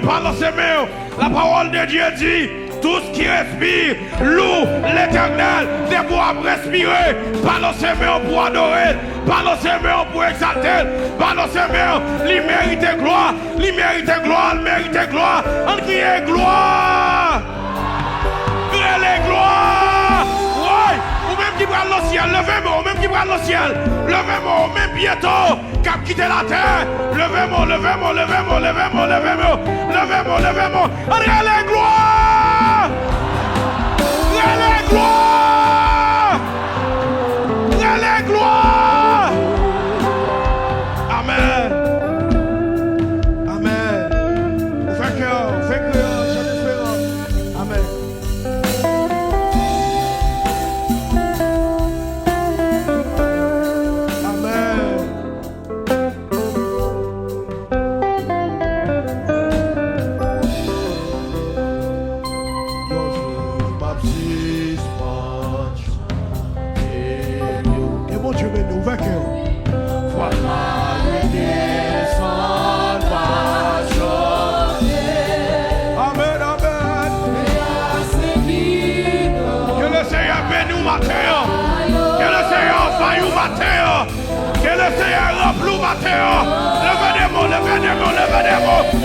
balancez-moi. La parole de Dieu dit, tout ce qui respire, loue l'Éternel, des bois respirer. Balancez-moi pour adorer, balancez-moi pour exalter, balancez-moi, il mérite gloire, il mérite gloire, on crie gloire. Les gloires. Ouais, ou même qui prend le ciel, levez-moi, ou même qui prend le ciel, levez-moi, ou même bientôt, cap quitter la terre, levez-moi. Allez, les gloires. Les gloires. Les gloires. Amen. Fais cœur, j'ai l'espérance. Amen. Que le Seigneur remplit ma terre.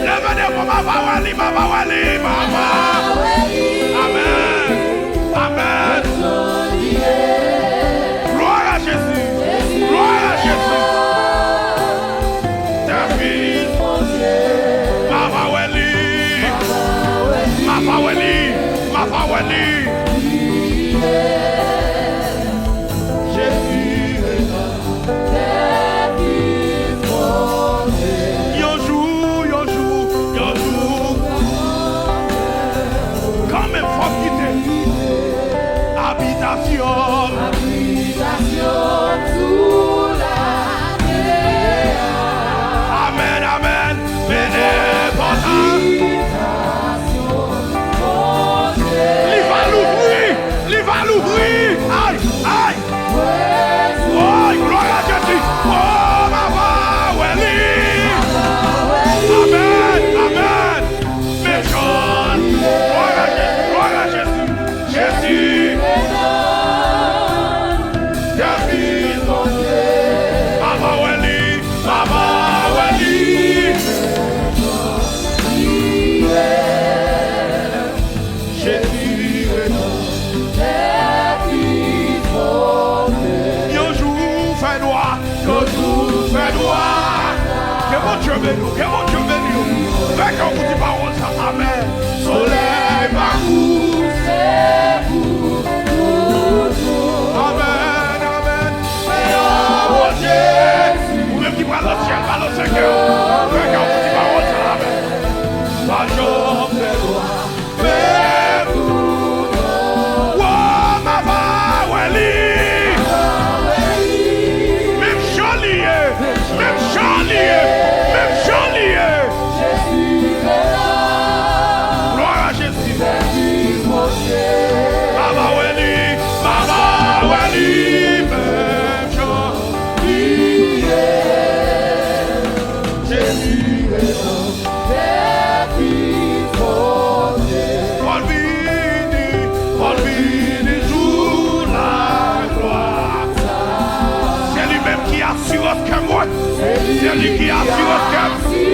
Levez-moi, ma Wali. Amen. Gloire à Jésus. Ta fille, ma Wali. Amen. Il va l'ouvrir. Aïe. Oh, gloire à Jésus. Oh, ma Wali. Amen. Méchant. Gloire à Jésus. Jésus. Que mon Dieu bénisse. Fais qu'on vous dit parole ça. Amen. Soleil va Amen. Oh Dieu. Vous même qui parle le ciel, parle le Seigneur. Fais qu'on vous dit parole ça. Amen. Ma joie fait droit. C'est lui qui assure que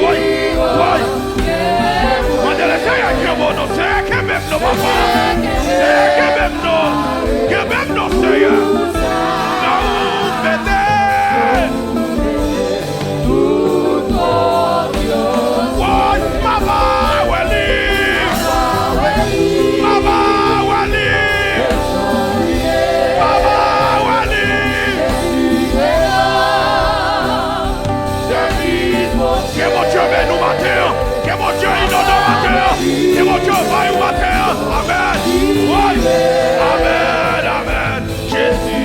oui. Quand je le sais, il y a un bon c'est que même nos papas, c'est que même nos Seigneur. Non, venez. Oui, Mama Wali. Que mon Dieu bénisse nous matin, que mon Dieu inonde nous matin, que mon Dieu vaille nous matin. Amen. Oui. Amen. Jésus.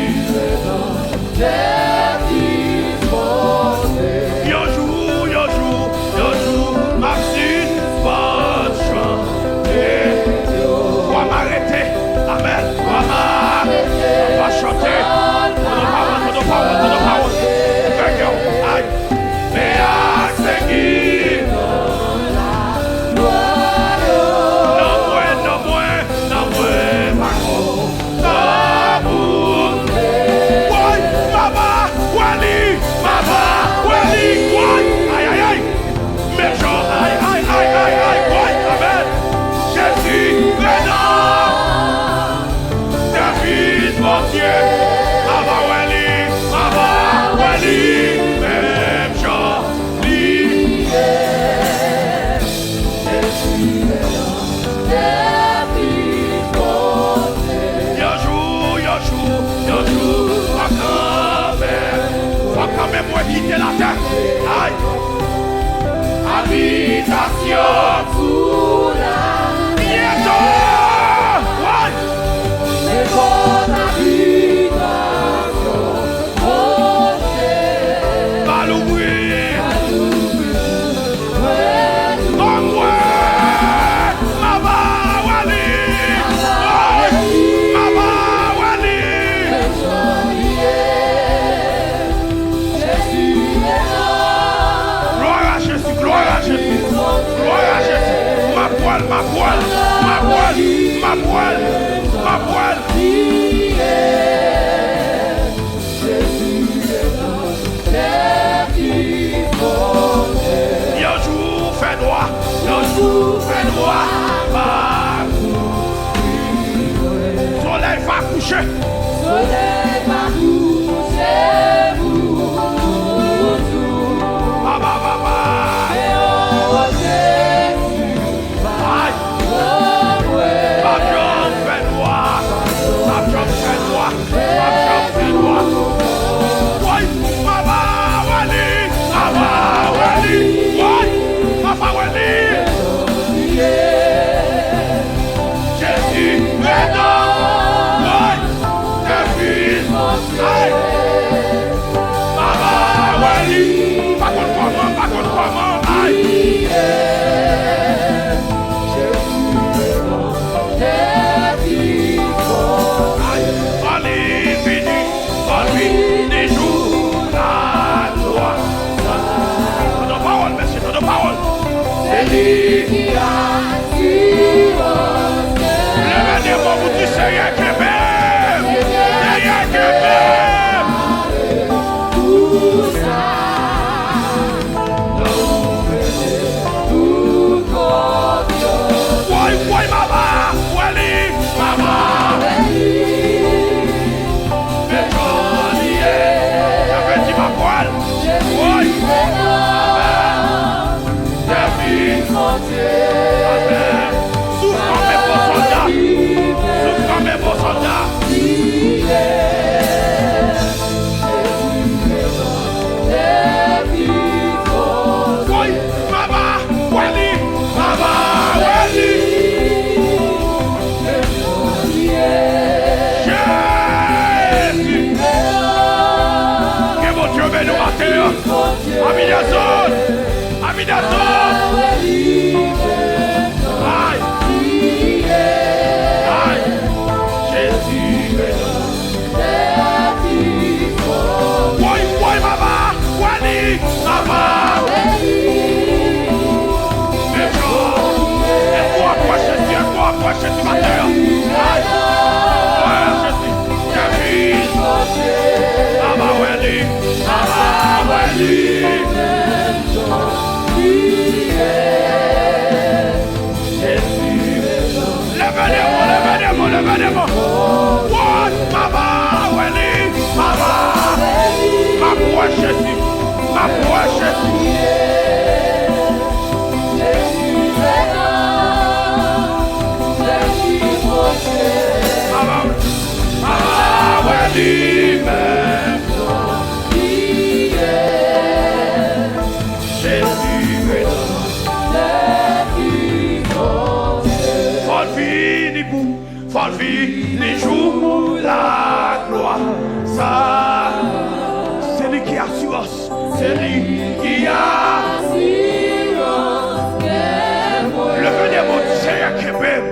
Soleil va coucher. Soleil va coucher, vous. Baba. Et on Jésus va rentrer. Ma jambe fait noir. Ma jambe fait noir. Ma jambe fait noir. Oui, Baba Wali. Baba Wali. Oui, Baba Wali. Jésus est dans. Baba Wali, pas contre comment, aïe. Allez, fini, des jours, la gloire. Ton parole, merci, ton parole. C'est lui qui a le démon vous dit, c'est rien que même. C'est rien que même. tout ça. Oui, Baba Wali. Baba Wali. Mais j'avais dit ma poêle. Oui. Amen. Souffle comme mes beaux soldats. Souffle comme mes beaux soldats. Oui, Baba Wali. Baba Wali. Jésus. Que mon Dieu bénisse nous matin. Amidazon. Aïe. Jésus. Oui, Baba Wali. Baba. Approche du matin. Jésus. Baba Wali. Baba Wali. Levez-les-moi. What? Baba Wali. Baba. Ma foi Jésus. Baba Wali. Les jours, la gloire, ça, c'est lui qui assure, c'est lui qui assure. Le venir mon Seigneur qui même.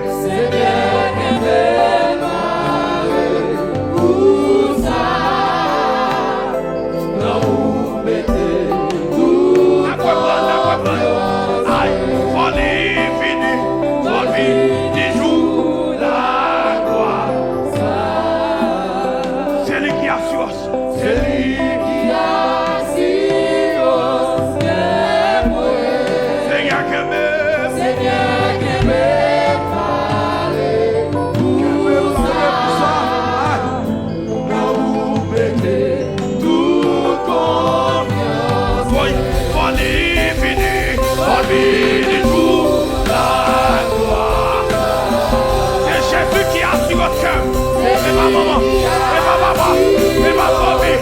C'est ma maman, c'est ma papa, c'est ma famille.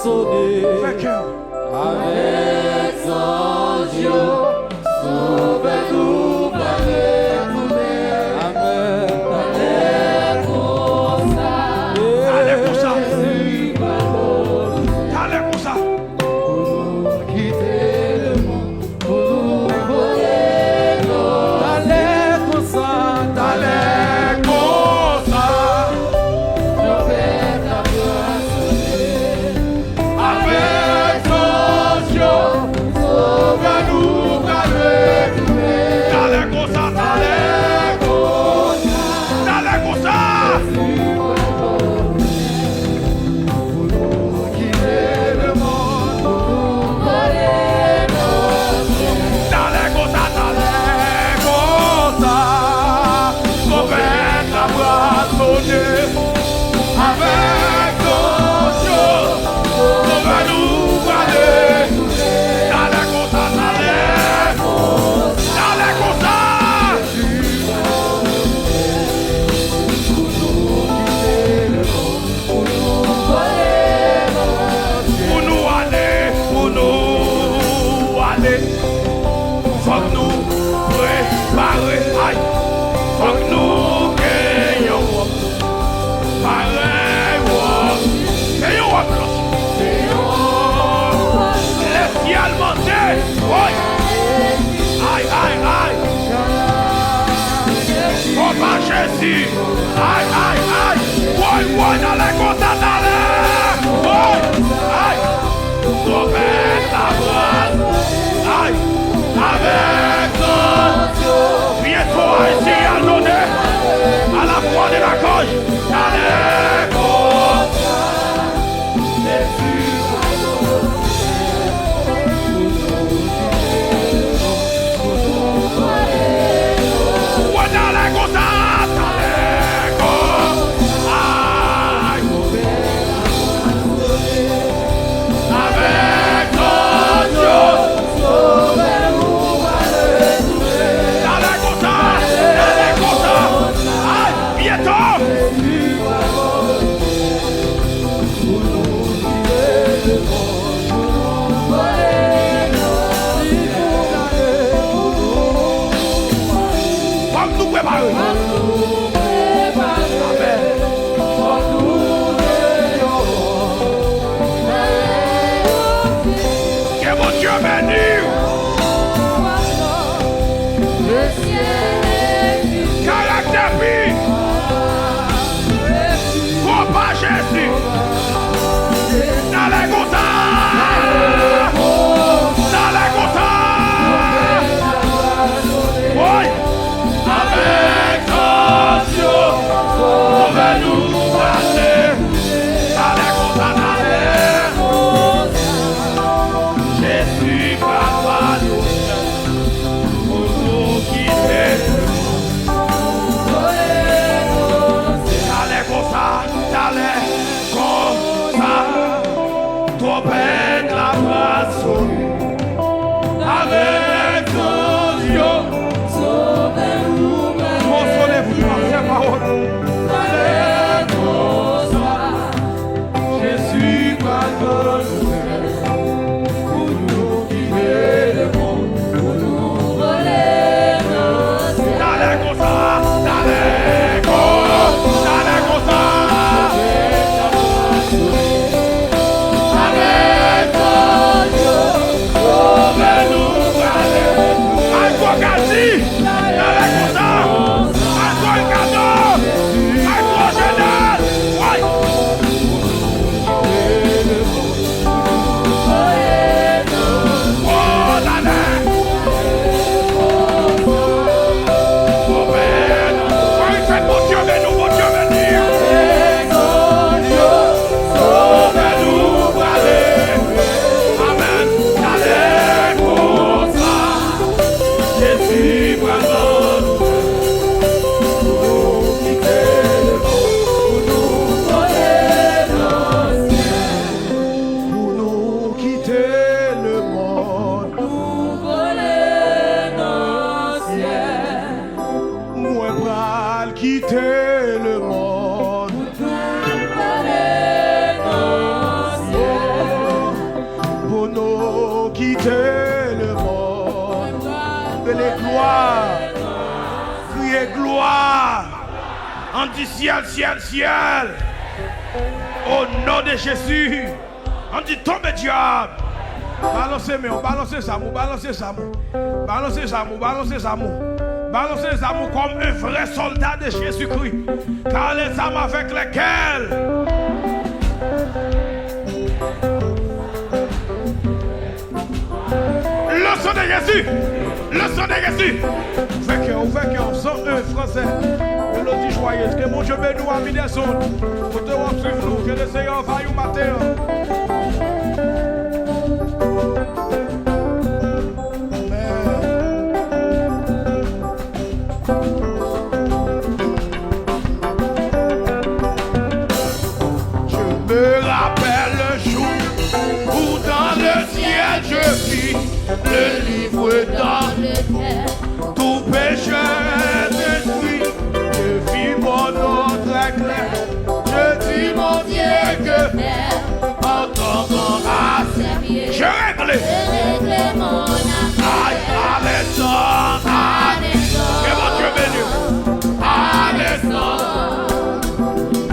sonner. Fais cœur. Avec Sanjo, sauve-nous, pas retourner. Amen. Allez comme ça. Allez pour ça. Allez pour ça. Quitter le monde pour nous voler l'eau. T'allais comme ça, Allez pour ça. Trompette à sonner. Avec son Dieu. On dit ciel, ciel, ciel. Au nom de Jésus. On dit tombe diable. Balancez moi, balancez ça, balancez ça, balancez ça, balancez ça, balancez les armes comme un vrai soldat de Jésus-Christ. Car les armes avec lesquelles le sang de Jésus, le sang de Jésus. Ouvert cœur, 101 français. Mélodie joyeuse. Que mon Dieu bénisse à mi des zones. Pour te suivre nous. Que le Seigneur vaille au matin. Je me rappelle le jour où dans le ciel je vis le livre dans lequel tout pécheur détruit. Je vis mon nom très clair. Je dis mon Dieu que en ton nom à servir, je règle. régler mon Aïe, affaire. Alexandre, que mon Dieu béni. Alexandre,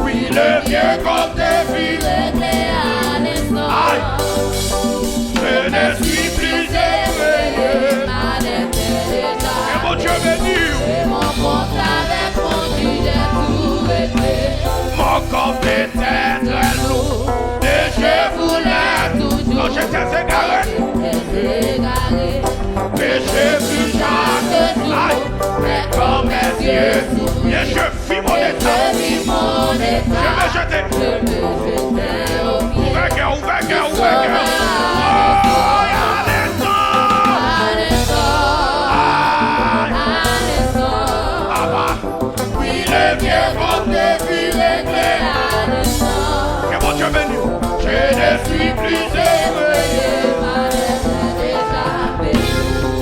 oui, le vieux compte des vies. Régler Aïe, je ne suis plus effrayé. Que mon Dieu béni. Et mon compte avec mon Dieu, j'ai tout réglé. Mon corps était très lourd et je voulais toujours quand j'étais égaré, égaré. péché plus chaque aïe, mais comme mes yeux, et je fis mon état, Je vis mon je état, me jetais, je me jetais au pied. ouvert cœur, ouvert cœur, ouvert cœur. Oh, Alexandre, ah bah, oui, le vieux compte des vies réglé. Que mon Dieu béni, je ne suis plus effrayé.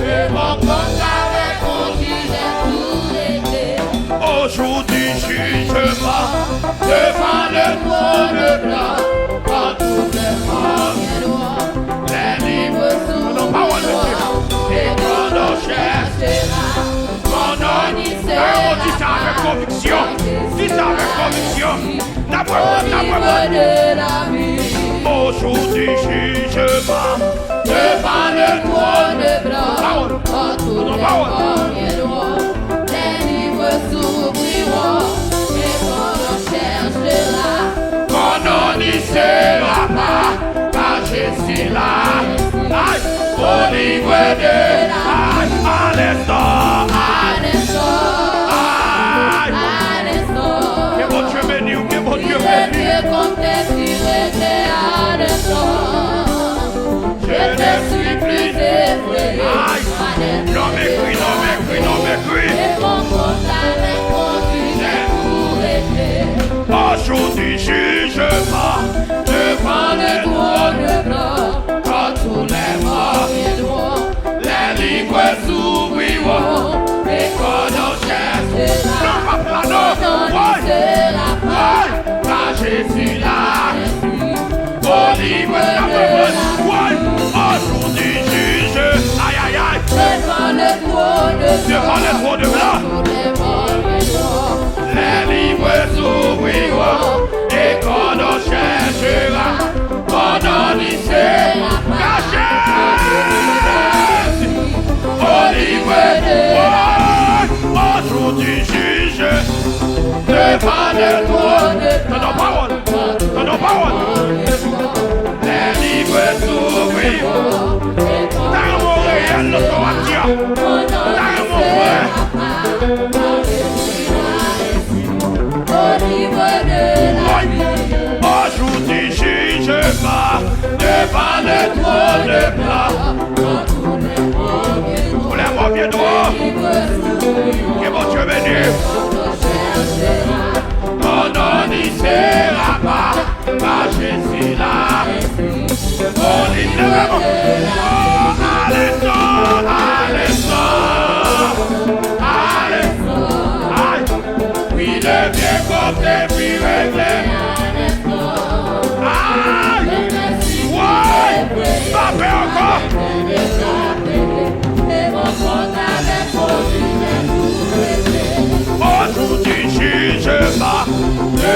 Et mon compte avec mon aujourd'hui jugement devant le trône blanc. Quand tous les hommes, les livres sous nos paroles de Dieu, et qu'on nous cherchera, qu'on nous dit ça avec conviction, dis ça avec conviction, aujourd'hui jugement devant le trône blanc. Quand tous les hommes, les livres s'ouvriront et qu'on nous cherchera. qu'on n'en sera pas, car Jésus là, aïe, au livre de aïe, à l'instant, aïe, que mon Dieu béni, que mon Dieu béni. Je ne suis plus effrayé. Aïe, non mépris, non mépris, non mépris. Aujourd'hui jugement devant le trône blanc. Quand tous les morts, les livres s'ouvriront et qu'on nous cherche. Non pas plano, ouais, car Jésus là, au livre de la parole, ouais, aujourd'hui juge, aïe aïe aïe, devant le trône blanc. Les livres s'ouvriront et qu'on nous cherchera, qu'on nous sera caché. Au livre de aujourd'hui juge devant le trône. Dans nos paroles, dans nos paroles. Les livres s'ouvriront. Dans mon réel, nous sommes actifs. Dans mon frère. Aujourd'hui jugement devant le trône blanc. Pour les morts viendront. Que mon Dieu bénisse. On n'en sera pas, car Jésus là. On dit vraiment. Oh, Alexandre, Alexandre, Alexandre. Oui, le vieux côté puis réglé. Aïe! Ouais! Pas fait encore! Aujourd'hui, juge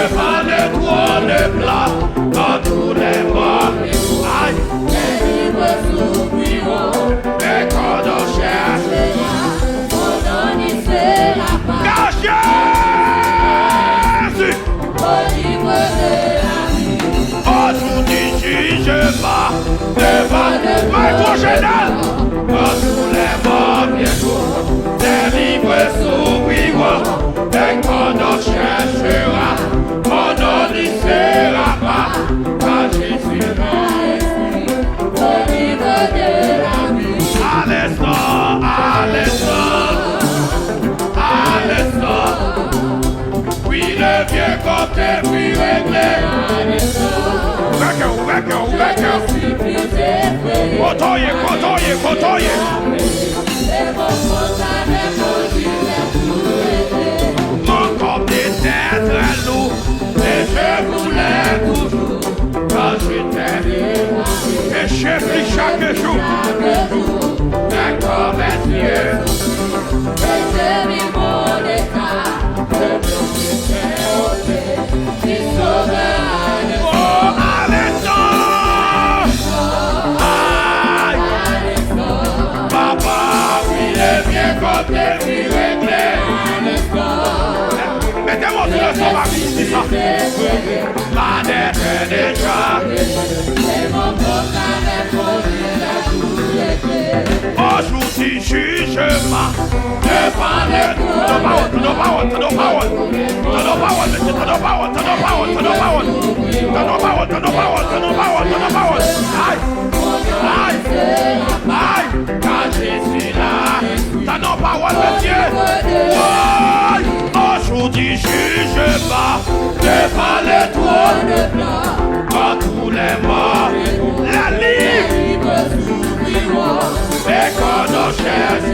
devant le trône blanc, quand tous les morts, aïe, Les livres s'ouvriront, et quand on cherche, mon nom n'y sera pas. car Jésus, Au livre de la vie, aujourd'hui jugement, devant le maître général, quand tous les morts viendront, les livres s'ouvriront, et quand on cherchera, mon nom n'y sera pas, car Jésus est au livre de la vie, à l'instant, à l'instant, à l'instant. Oui, le vieux compte est plus réglé. suffisait frère. Kotoye, kotoye, kotoye. Et mon compte avec mon Dieu tout réglé. Mon compte était très lourd et je voulais toujours quand j'étais et je pris chaque jour un commercieux. Et j'ai mis mon état, je me suis fait ôter, qui sauvera le Oh, à l'instant. Aïe, papa, oui, le vieux compte est plus réglé. Mettez-moi sur le sauvage, c'est ça. La dette est déjà. Et mon compte avec mon Dieu tout réglé. Aujourd'hui, jugement. Devant le trône. To the power, to the power, to the power, to the power, to the power, to the power, to the power, to the power, to the power, to the power, to the power. Aïe, aïe, aïe, quand je suis là, t'as nos paroles, monsieur. Aïe, aujourd'hui, jugement. Devant le trône, quand tous les morts, la livre, et qu'on en cherche.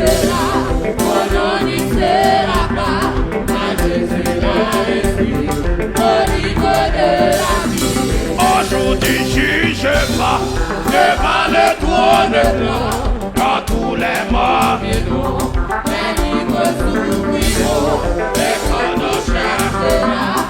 Mon nom n'y sera pas, car Jésus l'a écrit, au livre de la vie. Aujourd'hui, jugement devant le trône blanc, quand tous les morts, Les livres s'ouvriront, et qu'on en cherche.